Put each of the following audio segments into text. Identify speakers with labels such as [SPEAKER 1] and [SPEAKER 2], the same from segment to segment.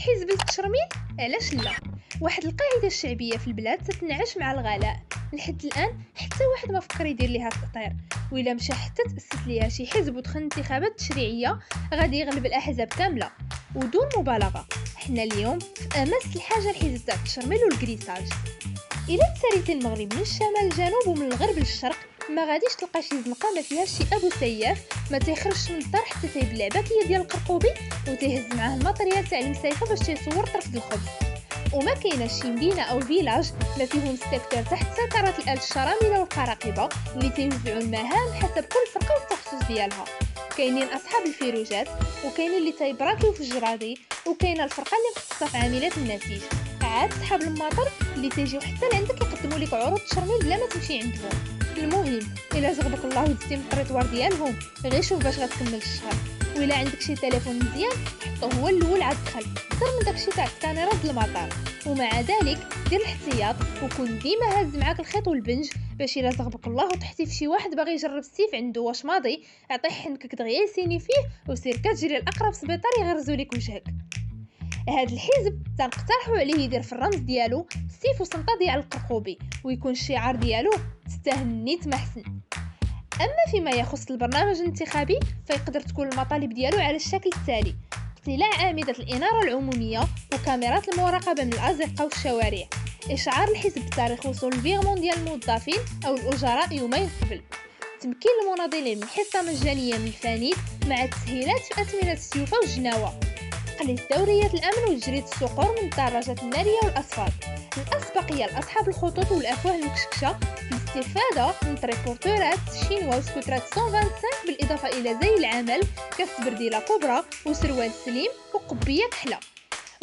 [SPEAKER 1] حزب التشرميل؟ علاش لا؟ واحد القاعده الشعبيه في البلاد تتنعش مع الغلاء لحد الان، حتى واحد ما فكر يدير ليها التطير. وإلا مشى حتى تاسس ليها شي حزب ودخل انتخابات تشريعيه غادي يغلب الاحزاب كامله. ودون مبالغه، حنا اليوم في امس الحاجه الحزب تاع التشرميل والكريساج. الا تساليتي المغرب من الشمال للجنوب ومن الغرب للشرق، ما غاديش تلقى شي زنقه ما فيهاش شي ابو سياف ما تيخرجش من الدار حتى تيب اللعبكيه ديال القرقوبي وتيهز معاه الماتريال تاع المسيفه باش تيصور طرف الخبز. وما كايناش شي مدينه او فيلاج ما فيهم السيكتور تحت سيطره الآل الشرامله والقراقبه اللي تيوزعوا المهام حسب كل فرقه والتخصص ديالها. كاينين اصحاب الفيروجات، وكاينين اللي تيبراكيو في الجرادي، وكاينه الفرقه اللي مختصه في عاملات النسيج، عاد صحاب المطر اللي تيجيو حتى لعندك يقدموا لك عروض تشرميل بلا ما تمشي عندهم. المهم الا زغبك الله ودزتي من الطريطوار ديالهم، غير شوف باش غتكمل الشهر. وإلا عندك شي تليفون مزيان حطوه هو الاول عاد دخل اكثر من داكشي تاع السكانيرات ديال المطار. ومع ذلك دير الاحتياط وكون ديما هاز معاك الخيط والبنج باش الا زغبك الله وطحتي في شي واحد باغي يجرب السيف عنده واش ماضي، عطيه حنكك دغيا يسيني فيه وسير كتجري لاقرب سبيطار يغرزوا لك وجهك. هاد الحزب تنقترحوا عليه يدير في الرمز ديالو السيف وسنطه ديال القرقوبي، ويكون الشعار ديالو تستاهل نيت ما حسن. اما فيما يخص البرنامج الانتخابي فيقدر تكون المطالب ديالو على الشكل التالي: اقتلاع اعمده الاناره العموميه وكاميرات المراقبه من الازقه والشوارع، اشعار الحزب بتاريخ وصول الفيغمون ديال الموظفين او الاجراء يومين قبل، تمكين المناضلين من حصه مجانيه من الفانيد مع التسهيلات في اثمنه السيوفه والجناوه، تقليص دوريات الامن وتجريد الصقور من الدراجات الناريه والاصفاد، الاسبقيه لاصحاب الخطوط والافواه المكشكشه، الاستفاده من تريبورتورات شينوا وسكوترات 125 بالاضافه الى زي العمل كاس برديله كبرى وسروال سليم وقبيه كحله.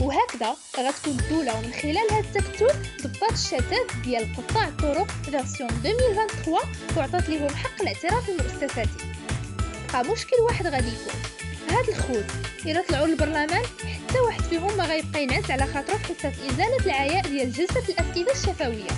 [SPEAKER 1] وهكذا غتكون الدوله ومن خلال هذا التكتل ضبطات الشتات ديال قطاع الطرق فيرسيون 2023 وعطات لهم حق الاعتراف المؤسساتي. بقى مشكل واحد غادي يكون هاد الخوت، الا طلعوا للبرلمان حتى واحد فيهم ما غيبقى ينعس على خاطرو في حصه ازاله العياء ديال جلسه الاسئله الشفويه.